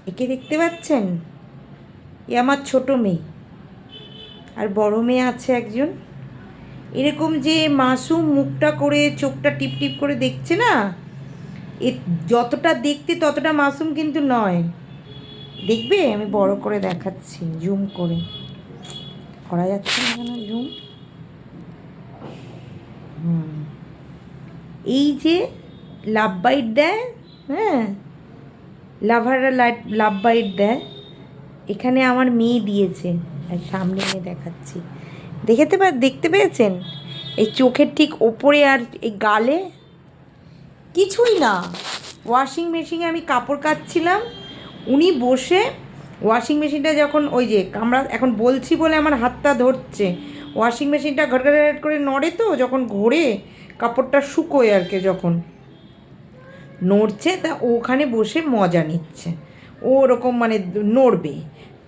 একে দেখতে পাচ্ছেন? এ আমার ছোট মেয়ে, আর বড় মেয়ে আছে একজন। এরকম যে মাসুম মুখটা করে চোখটা টিপ টিপ করে দেখছে না, এ যতটা দেখতে ততটা মাসুম কিন্তু নয়। দেখবে আমি বড় করে দেখাচ্ছি, জুম করে। করা যাচ্ছে না কেন জুম? হুম, এই যে লাভ বাইট দেয়, হ্যাঁ, লাভাররা লাভ বাইট দেয়, এখানে আমার মেয়ে দিয়েছে। আর সামনে এনে দেখাচ্ছি, দেখতে পেয়েছেন? এই চোখের ঠিক ওপরে আর এই গালে। কিছুই না, ওয়াশিং মেশিনে আমি কাপড় কাচছিলাম, উনি বসে ওয়াশিং মেশিনটা যখন ওই যে আমরা এখন বলছি বলে আমার হাতটা ধরছে, ওয়াশিং মেশিনটা ঘট করে নড়ে, তো যখন ঘোরে কাপড়টা শুকোয় আর কি, যখন নড়ছে তা ওখানে বসে মজা নিচ্ছে। ও ওরকম মানে নড়বে,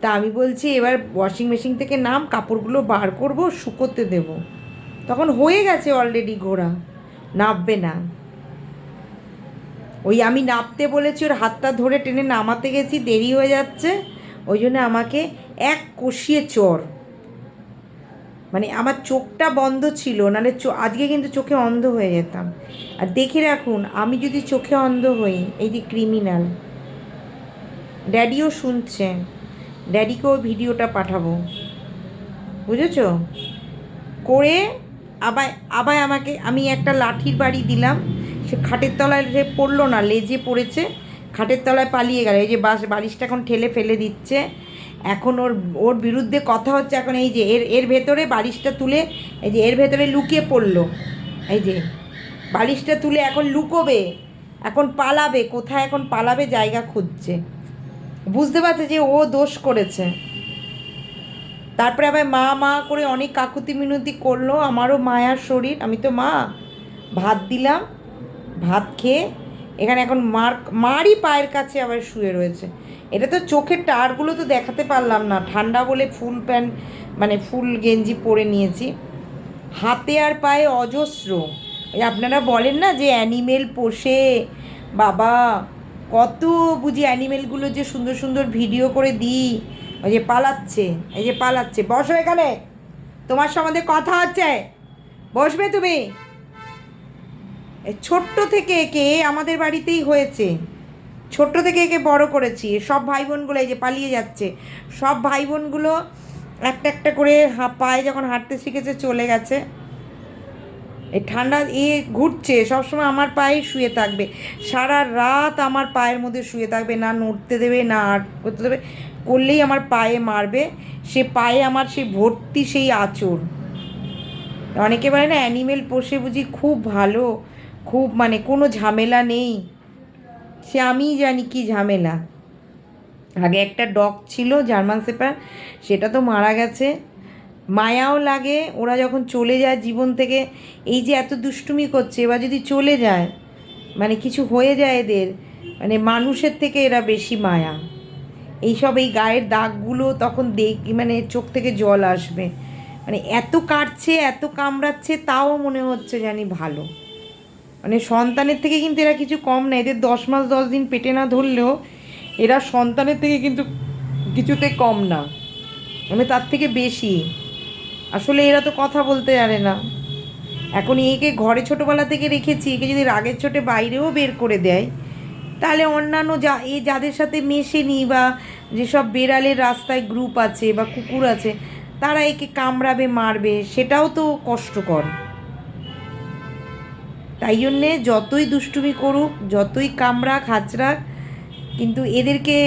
তা আমি বলছি এবার ওয়াশিং মেশিন থেকে নাম, কাপড়গুলো বার করব, শুকোতে দেব। তখন হয়ে গেছে অলরেডি ঘোরা, নামবে না। ওই আমি নামতে বলেছি, ওর হাতটা ধরে টেনে নামাতে গেছি, দেরি হয়ে যাচ্ছে, ওই জন্য আমাকে এক কষিয়ে চর। মানে আমার চোখটা বন্ধ ছিল, নাহলে আজকে কিন্তু চোখে অন্ধ হয়ে যেতাম। আর দেখে রাখুন, আমি যদি চোখে অন্ধ হই, এই যে ক্রিমিনাল, ড্যাডিও শুনছে, ড্যাডিকেও ভিডিওটা পাঠাবো, বুঝেছ? করে আবার আবার আমাকে আমি একটা লাঠির বাড়ি দিলাম, সে খাটের তলায় যে পড়লো না, লেজে পড়েছে, খাটের তলায় পালিয়ে গেল। এই যে বালিশটা এখন ঠেলে ফেলে দিচ্ছে, এখন ওর ওর বিরুদ্ধে কথা হচ্ছে। এখন এই যে এর ভেতরে বালিশটা তুলে, এই যে এর ভেতরে লুকিয়ে পড়লো, এই যে বালিশটা তুলে এখন লুকোবে, এখন পালাবে, কোথায় এখন পালাবে জায়গা খুঁজছে, বুঝতে পারছে যে ও দোষ করেছে। তারপরে আবার মা মা করে অনেক কাকুতি মিনতি করলো, আমারও মায়ার শরীর, আমি তো মা। ভাত দিলাম, ভাত খেয়ে এখানে এখন মারই পায়ের কাছে আবার শুয়ে রয়েছে। এটা তো চোখের টারগুলো তো দেখাতে পারলাম না, ঠান্ডা বলে ফুল প্যান্ট মানে ফুল গেঞ্জি পরে নিয়েছি। হাতে আর পায়ে অজস্র। ওই আপনারা বলেন না যে অ্যানিমেল পোষে, বাবা কত বুঝি অ্যানিমেলগুলো যে সুন্দর সুন্দর ভিডিও করে দিই। ওই যে পালাচ্ছে, এই যে পালাচ্ছে, বসো এখানে, তোমার সম্বন্ধে কথা হচ্ছে, বসবে তুমি। ছোট্ট থেকে একে আমাদের বাড়িতেই হয়েছে, ছোট্ট থেকে একে বড় করেছি। সব ভাই বোনগুলো এই যে পালিয়ে যাচ্ছে, সব ভাই বোনগুলো একটা একটা করে পায়ে যখন হাঁটতে শিখেছে চলে গেছে। এই ঠান্ডা ঘুরছে সবসময় আমার পায়ে শুয়ে থাকবে, সারা রাত আমার পায়ের মধ্যে শুয়ে থাকবে, না নড়তে দেবে না আট করতে দেবে, করলেই আমার পায়ে মারবে। সে পায়ে আমার সেই ভর্তি সেই আঁচড়। অনেকে বলে না অ্যানিমেল পোষে বুঝি খুব ভালো, খুব মানে কোনো ঝামেলা নেই। সে আমিই জানি কি ঝামেলা। আগে একটা ডগ ছিল জার্মান শেপার্ড, সেটা তো মারা গেছে। মায়াও লাগে ওরা যখন চলে যায় জীবন থেকে, এই যে এত দুষ্টুমি করছে, এবার যদি চলে যায়, মানে কিছু হয়ে যায় এদের, মানে মানুষের থেকে এরা বেশি মায়া। এইসব এই গায়ের দাগগুলো তখন মানে চোখ থেকে জল আসবে, মানে এত কাটছে এত কামড়াচ্ছে, তাও মনে হচ্ছে জানি ভালো। মানে সন্তানের থেকে কিন্তু এরা কিছু কম না, এদের 10 মাস 10 দিন পেটে না ধরলেও এরা সন্তানের থেকে কিন্তু কিছুতে কম না, মানে তার থেকে বেশি। আসলে এরা তো কথা বলতে জানে না। এখন একে ঘরে ছোটোবেলা থেকে রেখেছি, একে যদি রাগের চোটে বাইরেও বের করে দেয়, তাহলে অন্যান্য যাদের সাথে মেশেনি, বা যেসব বেড়ালের রাস্তায় গ্রুপ আছে বা কুকুর আছে, তারা একে কামড়াবে মারবে, সেটাও তো কষ্টকর। তাই জন্যে যতই দুষ্টুমি করুক, যতই কামড়াক হাঁচড়াক, কিন্তু এদেরকে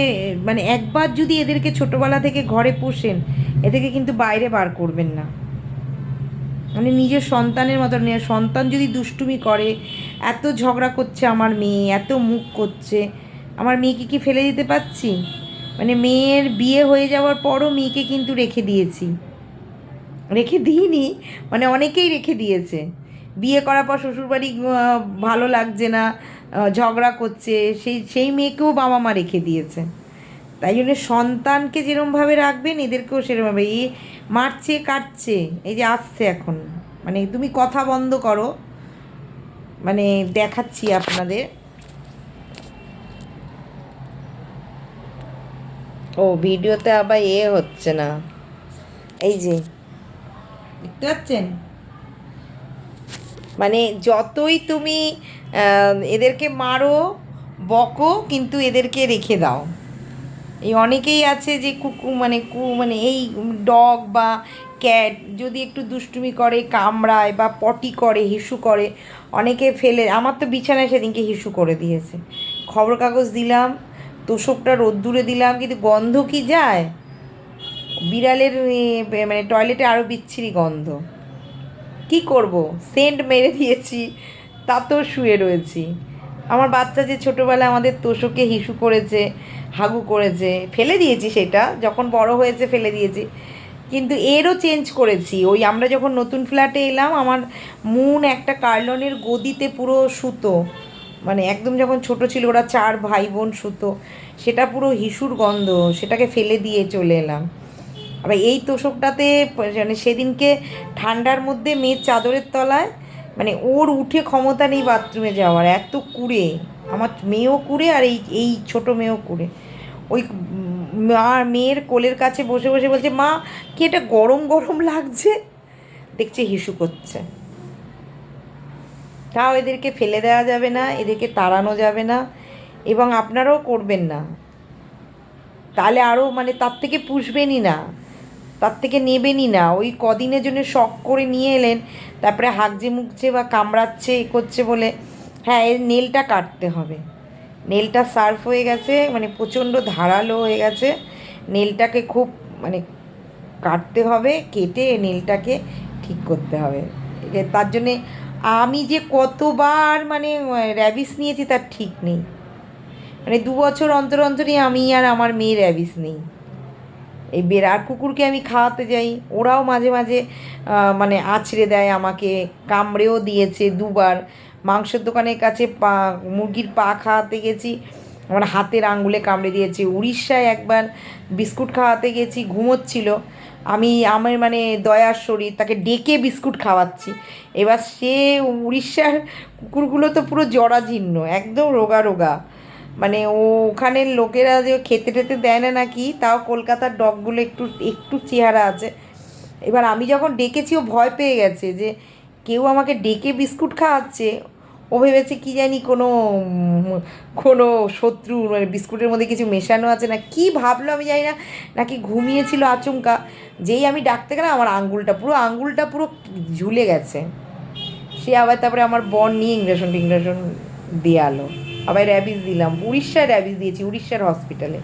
মানে একবার যদি এদেরকে ছোটোবেলা থেকে ঘরে পোষেন, এদেরকে কিন্তু বাইরে বার করবেন না। মানে নিজের সন্তানের মতো নিয়ে, সন্তান যদি দুষ্টুমি করে, এত ঝগড়া করছে আমার মেয়ে, এত মুখ করছে, আমার মেয়েকে কি ফেলে দিতে পারছি? মানে মেয়ের বিয়ে হয়ে যাওয়ার পরও মেয়েকে কিন্তু রেখে দিয়েছি, রেখে দিইনি, মানে অনেকেই রেখে দিয়েছে। বিয়ে করার পর শ্বশুরবাড়ি ভালো লাগছে না, ঝগড়া করছে, সেই মেয়েকেও বাবা মা রেখে দিয়েছে। তাই জন্য সন্তানকে যেরমভাবে রাখবেন এদেরকেও সেরমভাবে। মারছে কাটছে, এই যে আসছে এখন, মানে তুমি কথা বন্ধ করো, মানে দেখাচ্ছি আপনাদের। ও ভিডিওতে আবার হচ্ছে না, এই যে দেখতে পাচ্ছেন, মানে যতই তুমি এদেরকে মারো বকো কিন্তু এদেরকে রেখে দাও। এই অনেকেই আছে যে মানে এই ডগ বা ক্যাট যদি একটু দুষ্টুমি করে, কামড়ায় বা পটি করে, হিসু করে, অনেকে ফেলে। আমার তো বিছানায় সেদিনকে হিসু করে দিয়েছে। খবর কাগজ দিলাম, তোষকটা রোদ্দুরে দিলাম, কিন্তু গন্ধ কি যায়, বিড়ালের মানে টয়লেটে আরও বিচ্ছিরি গন্ধ। কি করব, সেন্ট মেরে দিয়েছি, তাতেও শুয়ে রয়েছি। আমার বাচ্চা যে ছোটোবেলায় আমাদের তোষকে হিসু করেছে, হাগু করেছে, ফেলে দিয়েছি, সেটা যখন বড় হয়েছে ফেলে দিয়েছি, কিন্তু এরও চেঞ্জ করেছি। ওই আমরা যখন নতুন ফ্ল্যাটে এলাম, আমার মুন একটা কার্লনের গদিতে পুরো শুতো, মানে একদম যখন ছোট ছিল, ওরা 4 ভাই বোন শুতো, সেটা পুরো হিসুর গন্ধ, সেটাকে ফেলে দিয়ে চলে এলাম। আবার এই তোষকটাতে মানে সেদিনকে ঠান্ডার মধ্যে মেয়ের চাদরের তলায়, মানে ওর উঠে ক্ষমতা নেই বাথরুমে যাওয়ার, এত কুড়ে, আমার মেয়েও কুড়ে আর এই ছোটো মেয়েও কুড়ে। ওই মেয়ের কোলের কাছে বসে বসে বলছে, মা কি এটা গরম গরম লাগছে, দেখছে হিসু করছে। তাও এদেরকে ফেলে দেওয়া যাবে না, এদেরকে তাড়ানো যাবে না, এবং আপনারাও করবেন না, তাহলে আরও মানে তার থেকে পুষবেনই না, তার থেকে নেবেনই না। ওই কদিনের জন্য শখ করে নিয়ে এলেন, তারপরে হাগছে মুখছে বা কামড়াচ্ছে এ করছে বলে, হ্যাঁ এর নেলটা কাটতে হবে, নেলটা শার্প হয়ে গেছে, মানে প্রচণ্ড ধারালো হয়ে গেছে, নেলটাকে খুব মানে কাটতে হবে, কেটে নেলটাকে ঠিক করতে হবে। তার জন্যে আমি যে কতবার মানে র্যাবিস নিয়েছি তার ঠিক নেই, মানে 2 বছর অন্তর অন্তরই আমি আর আমার মেয়ে র্যাবিস নেই। এই বেড়ার কুকুরকে আমি খাওয়াতে যাই, ওরাও মাঝে মাঝে মানে আছড়ে দেয় আমাকে, কামড়েও দিয়েছে 2বার। মাংসের দোকানের কাছে মুরগির পা খাওয়াতে গেছি, আমার হাতের আঙুলে কামড়ে দিয়েছে। উড়িষ্যায় একবার বিস্কুট খাওয়াতে গেছি, ঘুমোচ্ছিল, আমার মানে দয়ার শরীর, তাকে ডেকে বিস্কুট খাওয়াচ্ছি। এবার সে উড়িষ্যার কুকুরগুলো তো পুরো জরাজীর্ণ, একদম রোগা রোগা, মানে ওখানের লোকেরা যে খেতে টেতে দেয় না নাকি, তাও কলকাতার ডগগুলো একটু একটু চেহারা আছে। এবার আমি যখন ডেকেছি ও ভয় পেয়ে গেছে যে কেউ আমাকে ডেকে বিস্কুট খাওয়াচ্ছে, ও ভেবেছে কি জানি কোনো কোনো শত্রু, মানে বিস্কুটের মধ্যে কিছু মেশানো আছে না কি ভাবলো আমি জানি না, নাকি ঘুমিয়েছিল আচমকা। যেই আমি ডাকতে গেলাম, আমার আঙুলটা পুরো ঝুলে গেছে। সে আবার তারপরে আমার বর নিয়ে ইঞ্জেকশন দেওয়ালো, আবার র্যাবিস দিলাম। উড়িষ্যায় র্যাবিস দিয়েছি, উড়িষ্যার হসপিটালে,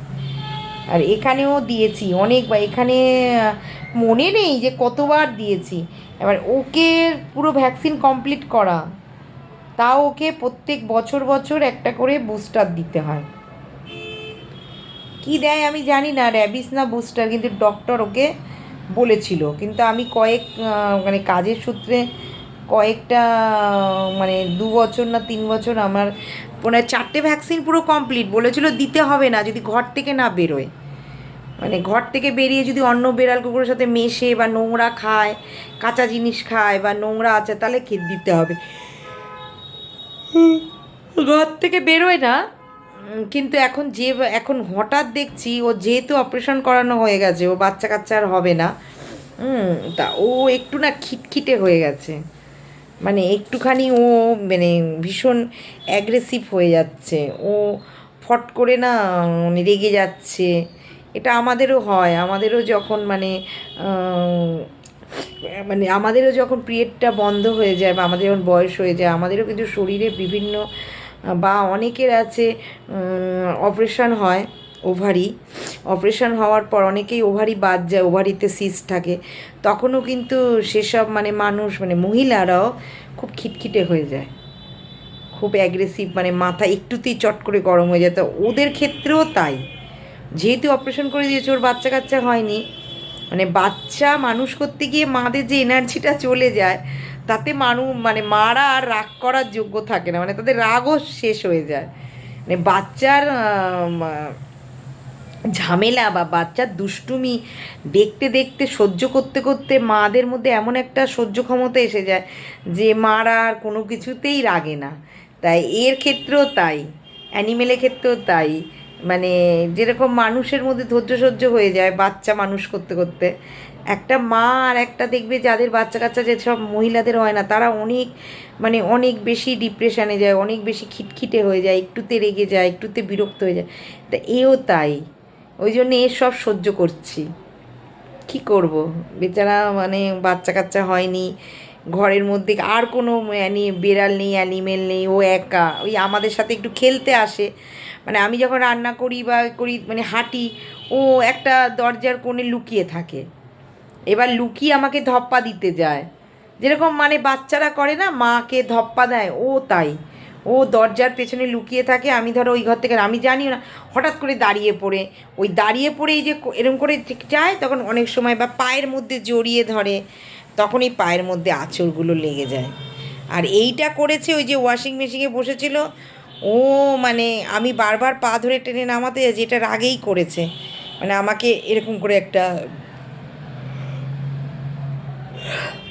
আর এখানেও দিয়েছি অনেকবার, এখানে মনে নেই যে কতবার দিয়েছি। এবার ওকে পুরো ভ্যাকসিন কমপ্লিট করা, তাও ওকে প্রত্যেক বছর বছর একটা করে বুস্টার দিতে হয়। কি দেয় আমি জানি না, র্যাবিস না বুস্টার, কিন্তু ডক্টর ওকে বলেছিল। কিন্তু আমি মানে কাজের সূত্রে কয়েকটা মানে 2 বছর না 3 বছর আমার মানে 4টে ভ্যাকসিন পুরো কমপ্লিট, বলেছিল দিতে হবে না যদি ঘর থেকে না বেরোয়, মানে ঘর থেকে বেরিয়ে যদি অন্য বেড়াল কুকুরের সাথে মেশে বা নোংরা খায়, কাঁচা জিনিস খায় বা নোংরা আছে, তাহলে দিতে হবে। ঘর থেকে বেরোয় না, কিন্তু এখন হঠাৎ দেখছি ও যেহেতু অপারেশন করানো হয়ে গেছে, ও বাচ্চা কাচ্চা আর হবে না, তা ও একটু না খিটখিটে হয়ে গেছে, মানে একটুখানি ও মানে ভীষণ অ্যাগ্রেসিভ হয়ে যাচ্ছে, ও ফট করে না মানে রেগে যাচ্ছে। এটা আমাদেরও হয়, আমাদেরও যখন মানে আমাদেরও যখন পিরিয়ডটা বন্ধ হয়ে যায় বা আমাদের যখন বয়স হয়ে যায়, আমাদেরও কিন্তু শরীরে বিভিন্ন বা অনেকের আছে অপারেশান হয়, অপারেশান হওয়ার পর অনেকেই ওভারি বাদ যায়, ওভারিতে সিস্ট থাকে, তখনও কিন্তু সেসব মানে মানুষ মানে মহিলারাও খুব খিটখিটে হয়ে যায়, খুব অ্যাগ্রেসিভ, মানে মাথা একটুতেই চট করে গরম হয়ে যায়। তো ওদের ক্ষেত্রেও তাই, যেহেতু অপারেশন করে দিয়েছে, ওর বাচ্চা কাচ্চা হয়নি, মানে বাচ্চা মানুষ করতে গিয়ে মাদের যে এনার্জিটা চলে যায়, তাতে মানে মারা আর রাগ করার যোগ্য থাকে না, মানে তাদের রাগও শেষ হয়ে যায়। মানে বাচ্চার ঝামেলা বা বাচ্চার দুষ্টুমি দেখতে দেখতে সহ্য করতে করতে মাদের মধ্যে এমন একটা সহ্য ক্ষমতা এসে যায় যে মারা আর কোনো কিছুতেই রাগে না। তাই এর ক্ষেত্রেও তাই, অ্যানিমেলের ক্ষেত্রেও তাই, মানে যেরকম মানুষের মধ্যে ধৈর্য সহ্য হয়ে যায় বাচ্চা মানুষ করতে করতে, একটা মা আর একটা দেখবে যাদের বাচ্চা কাচ্চা যেসব মহিলাদের হয় না, তারা অনেক মানে অনেক বেশি ডিপ্রেশনে যায়, অনেক বেশি খিটখিটে হয়ে যায়, একটুতে রেগে যায়, একটুতে বিরক্ত হয়ে যায়। তা এও তাই, ওই জন্য সব সহ্য করছি। কি করব, বেচারা মানে বাচ্চা কাচ্চা হয়নি, ঘরের মধ্যে আর কোনো বেড়াল নেই, অ্যানিমেল নেই, ও একা ওই আমাদের সাথে একটু খেলতে আসে। মানে আমি যখন রান্না করি বা করি মানে হাঁটি, ও একটা দরজার কোণে লুকিয়ে থাকে, এবার লুকিয়ে আমাকে ধপ্পা দিতে যায়, যেরকম মানে বাচ্চারা করে না মাকে ধপ্পা দেয়, ও তাই। ও দরজার পেছনে লুকিয়ে থাকে, আমি ধরো ওই ঘর থেকে আমি জানিও না, হঠাৎ করে দাঁড়িয়ে পড়ে, ওই দাঁড়িয়ে পড়ে এই যে এরম করে যায়, তখন অনেক সময় বা পায়ের মধ্যে জড়িয়ে ধরে, তখন এই পায়ের মধ্যে আঁচড়গুলো লেগে যায়। আর এইটা করেছে ওই যে ওয়াশিং মেশিনে বসেছিল, ও মানে আমি বারবার পা ধরে টেনে নামাতে যাচ্ছি, এটার আগেই করেছে, মানে আমাকে এরকম করে একটা,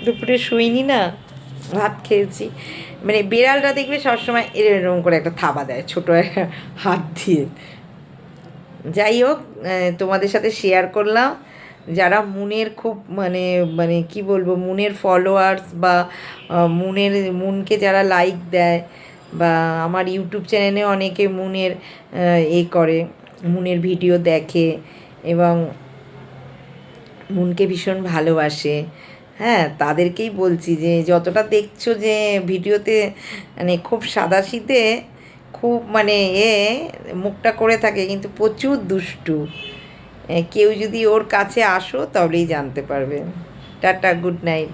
দুপুরে শুইনি না, ভাত খেয়েছি, মানে বিড়ালটা দেখবে সবসময় এরকম করে একটা থাবা দেয় ছোটো হাত দিয়ে। যাই হোক, তোমাদের সাথে শেয়ার করলাম। যারা মুনের খুব মানে মানে কি বলবো, মুনের ফলোয়ার্স বা মুনকে যারা লাইক দেয়, বা আমার ইউটিউব চ্যানেলে অনেকে মুনের করে, মুনের ভিডিও দেখে এবং মুনকে ভীষণ ভালোবাসে, হ্যাঁ, তাদেরকেই বলছি যে যতটা দেখছো যে ভিডিওতে মানে খুব সাদাসিধে, খুব মানে মুখটা করে থাকে, কিন্তু প্রচুর দুষ্টু। কেউ যদি ওর কাছে আসো তবেই জানতে পারবে। Tata, good night.